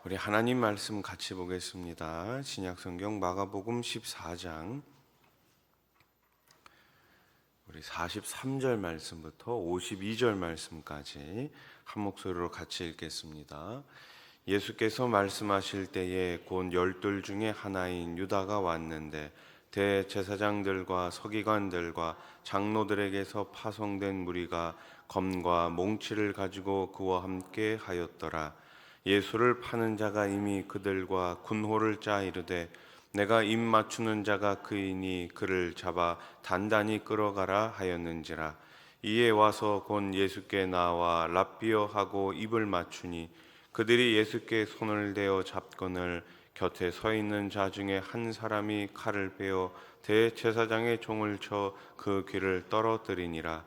우리 하나님 말씀 같이 보겠습니다. 신약성경 마가복음 14장 우리 43절 말씀부터 52절 말씀까지 한 목소리로 같이 읽겠습니다. 예수께서 말씀하실 때에 곧 열둘 중에 하나인 유다가 왔는데 대제사장들과 서기관들과 장로들에게서 파송된 무리가 검과 몽치를 가지고 그와 함께 하였더라. 예수를 파는 자가 이미 그들과 군호를 짜 이르되 내가 입 맞추는 자가 그이니 그를 잡아 단단히 끌어가라 하였는지라. 이에 와서 곧 예수께 나와 랍비어 하고 입을 맞추니 그들이 예수께 손을 대어 잡거늘 곁에 서 있는 자 중에 한 사람이 칼을 베어 대제사장의 종을 쳐 그 귀를 떨어뜨리니라.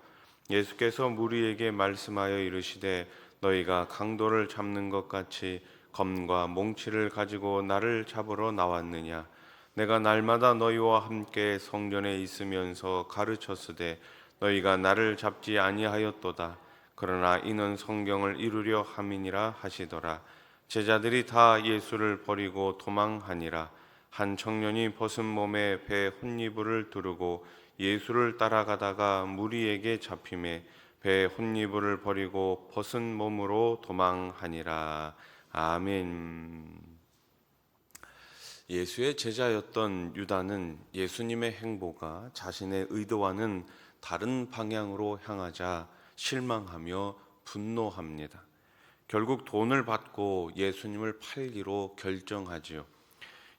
예수께서 무리에게 말씀하여 이르시되 너희가 강도를 잡는 것 같이 검과 몽치를 가지고 나를 잡으러 나왔느냐. 내가 날마다 너희와 함께 성전에 있으면서 가르쳤으되 너희가 나를 잡지 아니하였도다. 그러나 이는 성경을 이루려 함이니라 하시더라. 제자들이 다 예수를 버리고 도망하니라. 한 청년이 벗은 몸에 배 혼이불을 두르고 예수를 따라가다가 무리에게 잡히매 배 혼이불을 버리고 벗은 몸으로 도망하니라. 아멘. 예수의 제자였던 유다는 예수님의 행보가 자신의 의도와는 다른 방향으로 향하자 실망하며 분노합니다. 결국 돈을 받고 예수님을 팔기로 결정하지요.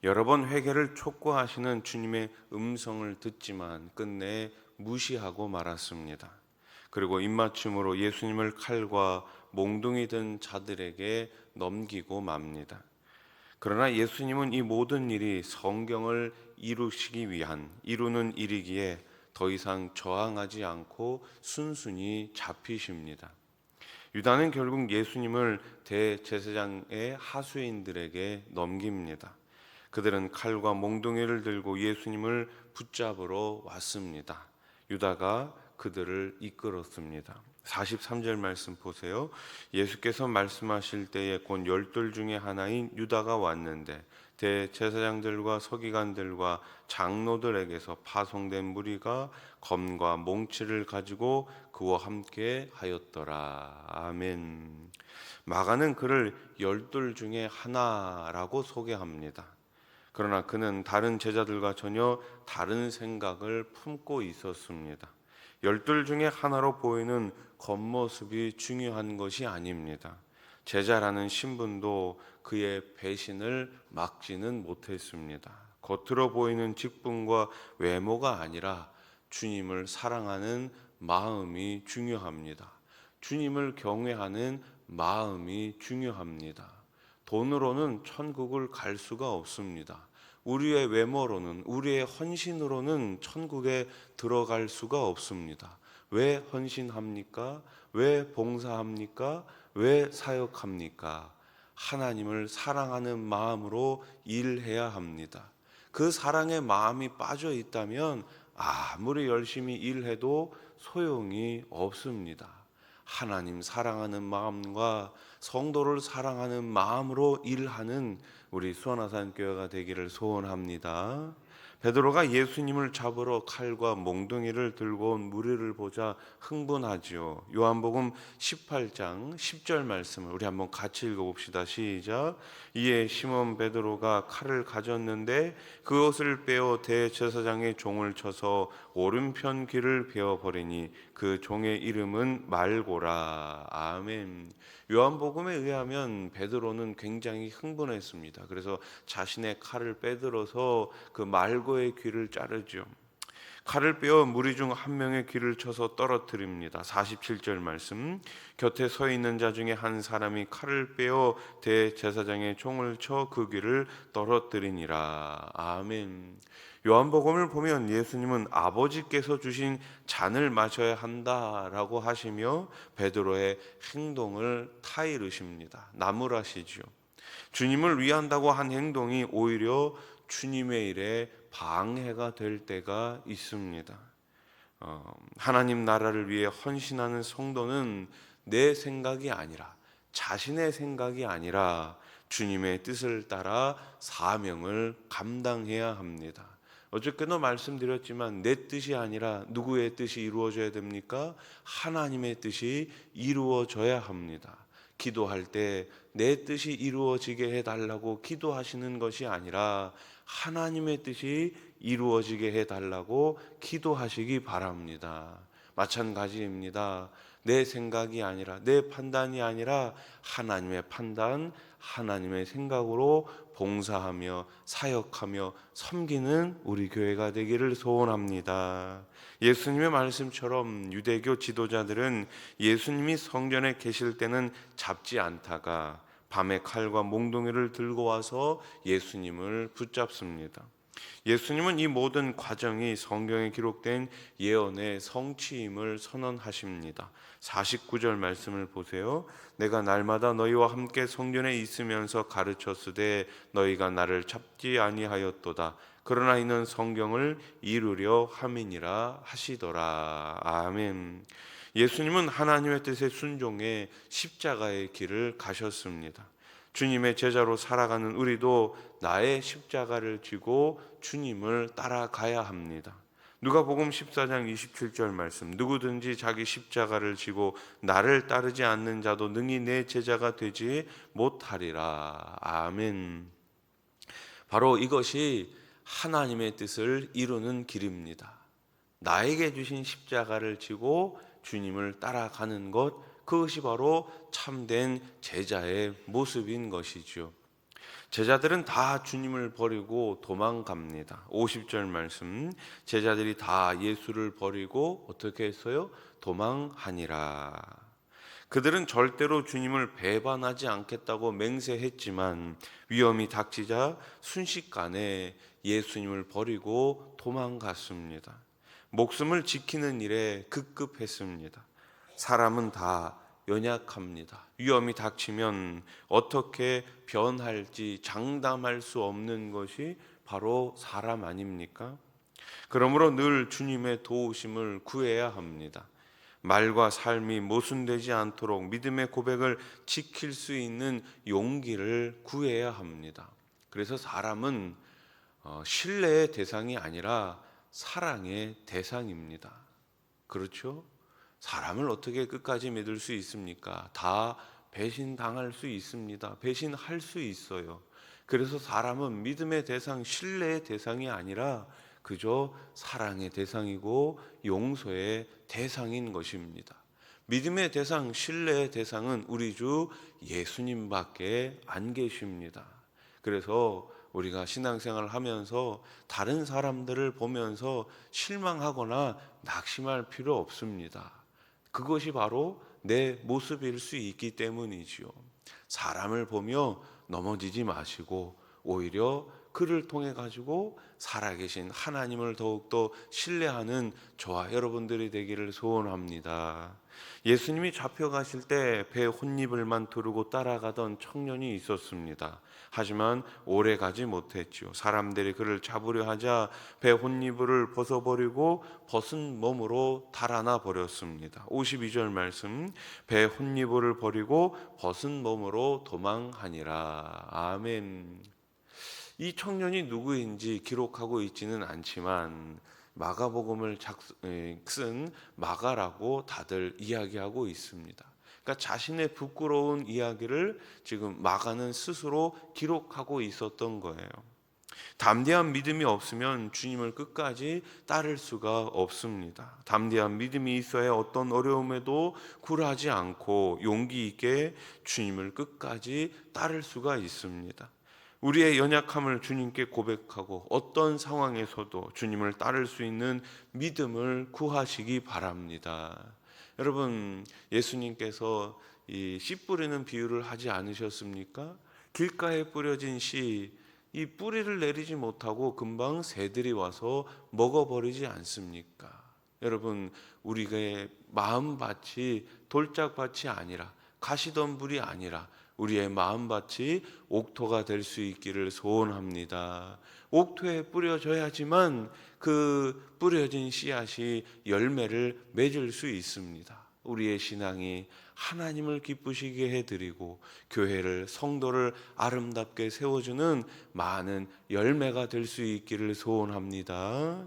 여러 번 회개를 촉구하시는 주님의 음성을 듣지만 끝내 무시하고 말았습니다. 그리고 입맞춤으로 예수님을 칼과 몽둥이 든 자들에게 넘기고 맙니다. 그러나 예수님은 이 모든 일이 성경을 이루시기 위한 이루는 일이기에 더 이상 저항하지 않고 순순히 잡히십니다. 유다는 결국 예수님을 대제사장의 하수인들에게 넘깁니다. 그들은 칼과 몽둥이를 들고 예수님을 붙잡으러 왔습니다. 유다가 그들을 이끌었습니다. 43절 말씀 보세요. 예수께서 말씀하실 때에 곧 열둘 중에 하나인 유다가 왔는데 대제사장들과 서기관들과 장로들에게서 파송된 무리가 검과 몽치를 가지고 그와 함께 하였더라. 아멘. 마가는 그를 열둘 중에 하나라고 소개합니다. 그러나 그는 다른 제자들과 전혀 다른 생각을 품고 있었습니다. 열둘 중에 하나로 보이는 겉모습이 중요한 것이 아닙니다. 제자라는 신분도 그의 배신을 막지는 못했습니다. 겉으로 보이는 직분과 외모가 아니라 주님을 사랑하는 마음이 중요합니다. 주님을 경외하는 마음이 중요합니다. 돈으로는 천국을 갈 수가 없습니다. 우리의 외모로는, 우리의 헌신으로는 천국에 들어갈 수가 없습니다. 왜 헌신합니까? 왜 봉사합니까? 왜 사역합니까? 하나님을 사랑하는 마음으로 일해야 합니다. 그 사랑의 마음이 빠져 있다면 아무리 열심히 일해도 소용이 없습니다. 하나님 사랑하는 마음과 성도를 사랑하는 마음으로 일하는 우리 수원아산교회가 되기를 소원합니다. 베드로가 예수님을 잡으러 칼과 몽둥이를 들고 온 무리를 보자 흥분하지요. 요한복음 18장 10절 말씀을 우리 한번 같이 읽어봅시다. 시작. 이에 시몬 베드로가 칼을 가졌는데 그것을 빼어 대제사장의 종을 쳐서 오른편 귀를 베어버리니 그 종의 이름은 말고라. 아멘. 요한복음에 의하면 베드로는 굉장히 흥분했습니다. 그래서 자신의 칼을 빼들어서 그 말고의 귀를 자르죠. 칼을 빼어 무리 중 한 명의 귀를 쳐서 떨어뜨립니다. 47절 말씀. 곁에 서 있는 자 중에 한 사람이 칼을 빼어 대제사장의 총을 쳐 그 귀를 떨어뜨리니라. 아멘. 요한복음을 보면 예수님은 아버지께서 주신 잔을 마셔야 한다라고 하시며 베드로의 행동을 타이르십니다. 나무라시지요. 주님을 위한다고 한 행동이 오히려 주님의 일에 방해가 될 때가 있습니다. 하나님 나라를 위해 헌신하는 성도는 내 생각이 아니라 자신의 생각이 아니라 주님의 뜻을 따라 사명을 감당해야 합니다. 어저께도 말씀드렸지만 내 뜻이 아니라 누구의 뜻이 이루어져야 됩니까? 하나님의 뜻이 이루어져야 합니다. 기도할 때 내 뜻이 이루어지게 해달라고 기도하시는 것이 아니라 하나님의 뜻이 이루어지게 해달라고 기도하시기 바랍니다. 마찬가지입니다. 내 생각이 아니라, 내 판단이 아니라 하나님의 판단, 하나님의 생각으로 봉사하며 사역하며 섬기는 우리 교회가 되기를 소원합니다. 예수님의 말씀처럼 유대교 지도자들은 예수님이 성전에 계실 때는 잡지 않다가 밤에 칼과 몽둥이를 들고 와서 예수님을 붙잡습니다. 예수님은 이 모든 과정이 성경에 기록된 예언의 성취임을 선언하십니다. 49절 말씀을 보세요. 내가 날마다 너희와 함께 성전에 있으면서 가르쳤으되 너희가 나를 잡지 아니하였도다. 그러나 이는 성경을 이루려 함이니라 하시더라. 아멘. 예수님은 하나님의 뜻에 순종해 십자가의 길을 가셨습니다. 주님의 제자로 살아가는 우리도 나의 십자가를 지고 주님을 따라가야 합니다. 누가복음 14장 27절 말씀, 누구든지 자기 십자가를 지고 나를 따르지 않는 자도 능히 내 제자가 되지 못하리라. 아멘. 바로 이것이 하나님의 뜻을 이루는 길입니다. 나에게 주신 십자가를 지고 주님을 따라가는 것, 그것이 바로 참된 제자의 모습인 것이죠. 제자들은 다 주님을 버리고 도망갑니다. 50절 말씀, 제자들이 다 예수를 버리고 어떻게 했어요? 도망하니라. 그들은 절대로 주님을 배반하지 않겠다고 맹세했지만 위험이 닥치자 순식간에 예수님을 버리고 도망갔습니다. 목숨을 지키는 일에 급급했습니다. 사람은 다 연약합니다. 위험이 닥치면 어떻게 변할지 장담할 수 없는 것이 바로 사람 아닙니까? 그러므로 늘 주님의 도우심을 구해야 합니다. 말과 삶이 모순되지 않도록 믿음의 고백을 지킬 수 있는 용기를 구해야 합니다. 그래서 사람은 신뢰의 대상이 아니라 사랑의 대상입니다. 그렇죠? 사람을 어떻게 끝까지 믿을 수 있습니까? 다 배신당할 수 있습니다. 배신할 수 있어요. 그래서 사람은 믿음의 대상, 신뢰의 대상이 아니라 그저 사랑의 대상이고 용서의 대상인 것입니다. 믿음의 대상, 신뢰의 대상은 우리 주 예수님밖에 안 계십니다. 그래서 우리가 신앙생활을 하면서 다른 사람들을 보면서 실망하거나 낙심할 필요 없습니다. 그것이 바로 내 모습일 수 있기 때문이지요. 사람을 보며 넘어지지 마시고 오히려 그를 통해 가지고 살아계신 하나님을 더욱더 신뢰하는 저와 여러분들이 되기를 소원합니다. 예수님이 잡혀가실 때 배 혼잎을만 두르고 따라가던 청년이 있었습니다. 하지만 오래 가지 못했죠. 사람들이 그를 잡으려 하자 배 혼잎을 벗어버리고 벗은 몸으로 달아나 버렸습니다. 52절 말씀, 배 혼잎을 버리고 벗은 몸으로 도망하니라. 아멘. 이 청년이 누구인지 기록하고 있지는 않지만 마가복음을 쓴 마가라고 다들 이야기하고 있습니다. 그러니까 자신의 부끄러운 이야기를 지금 마가는 스스로 기록하고 있었던 거예요. 담대한 믿음이 없으면 주님을 끝까지 따를 수가 없습니다. 담대한 믿음이 있어야 어떤 어려움에도 굴하지 않고 용기 있게 주님을 끝까지 따를 수가 있습니다. 우리의 연약함을 주님께 고백하고 어떤 상황에서도 주님을 따를 수 있는 믿음을 구하시기 바랍니다. 여러분, 예수님께서 이 씨 뿌리는 비유를 하지 않으셨습니까? 길가에 뿌려진 씨, 이 뿌리를 내리지 못하고 금방 새들이 와서 먹어버리지 않습니까? 여러분, 우리의 마음밭이 돌짝밭이 아니라 가시덤불이 아니라 우리의 마음밭이 옥토가 될 수 있기를 소원합니다. 옥토에 뿌려져야지만 그 뿌려진 씨앗이 열매를 맺을 수 있습니다. 우리의 신앙이 하나님을 기쁘시게 해드리고 교회를, 성도를 아름답게 세워주는 많은 열매가 될 수 있기를 소원합니다.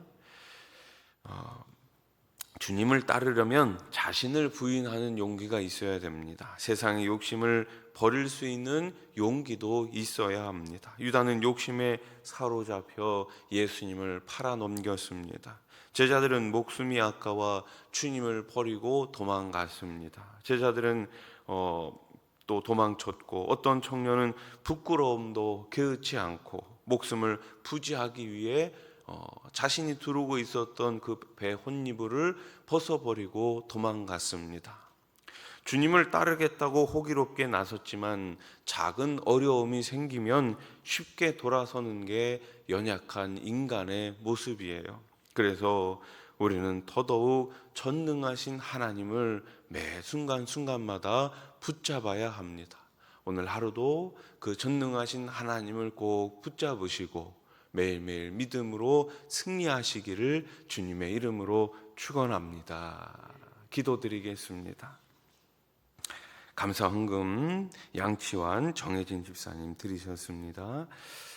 주님을 따르려면 자신을 부인하는 용기가 있어야 됩니다. 세상의 욕심을 버릴 수 있는 용기도 있어야 합니다. 유다는 욕심에 사로잡혀 예수님을 팔아넘겼습니다. 제자들은 목숨이 아까워 주님을 버리고 도망갔습니다. 제자들은 또 도망쳤고, 어떤 청년은 부끄러움도 게으치 않고 목숨을 부지하기 위해 자신이 두르고 있었던 그 배 혼니부를 벗어버리고 도망갔습니다. 주님을 따르겠다고 호기롭게 나섰지만 작은 어려움이 생기면 쉽게 돌아서는 게 연약한 인간의 모습이에요. 그래서 우리는 더더욱 전능하신 하나님을 매 순간순간마다 붙잡아야 합니다. 오늘 하루도 그 전능하신 하나님을 꼭 붙잡으시고 매일매일 믿음으로 승리하시기를 주님의 이름으로 축원합니다. 기도드리겠습니다. 감사 헌금 양치환 정혜진 집사님 드리셨습니다.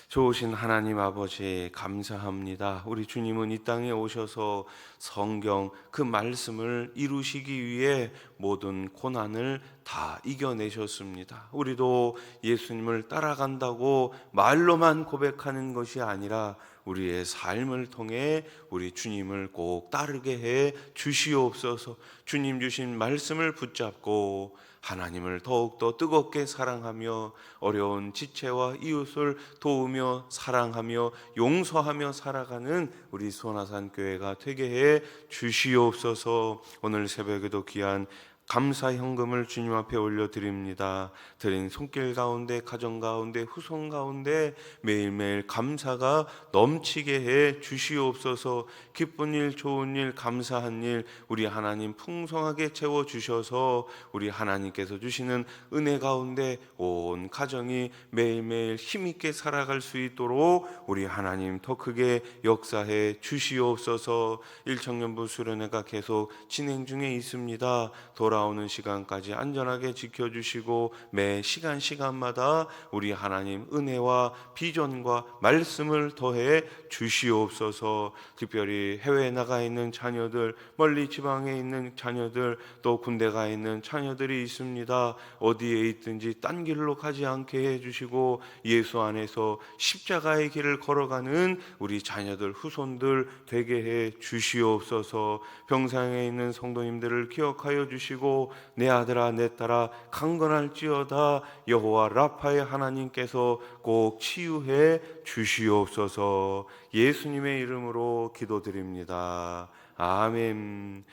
좋으신 하나님 아버지 감사합니다. 우리 주님은 이 땅에 오셔서 성경 그 말씀을 이루시기 위해 모든 고난을 다 이겨내셨습니다. 우리도 예수님을 따라간다고 말로만 고백하는 것이 아니라 우리의 삶을 통해 우리 주님을 꼭 따르게 해 주시옵소서. 주님 주신 말씀을 붙잡고 하나님을 더욱더 뜨겁게 사랑하며 어려운 지체와 이웃을 도우며 사랑하며 용서하며 살아가는 우리 소나산 교회가 되게 해 주시옵소서. 오늘 새벽에도 귀한 감사 현금을 주님 앞에 올려드립니다. 드린 손길 가운데, 가정 가운데, 후손 가운데 매일매일 감사가 넘치게 해 주시옵소서. 기쁜 일, 좋은 일, 감사한 일 우리 하나님 풍성하게 채워주셔서 우리 하나님께서 주시는 은혜 가운데 온 가정이 매일매일 힘있게 살아갈 수 있도록 우리 하나님 더 크게 역사해 주시옵소서. 일청년부 수련회가 계속 진행 중에 있습니다. 돌아오는 시간까지 안전하게 지켜주시고 매 시간마다 우리 하나님 은혜와 비전과 말씀을 더해 주시옵소서. 특별히 해외에 나가 있는 자녀들, 멀리 지방에 있는 자녀들, 또 군대 가 있는 자녀들이 있습니다. 어디에 있든지 딴 길로 가지 않게 해주시고 예수 안에서 십자가의 길을 걸어가는 우리 자녀들, 후손들 되게 해 주시옵소서. 병상에 있는 성도님들을 기억하여 주시고 내 아들아 내 딸아 강건할지어다 여호와 라파의 하나님께서 꼭 치유해 주시옵소서. 예수님의 이름으로 기도드립니다. 아멘.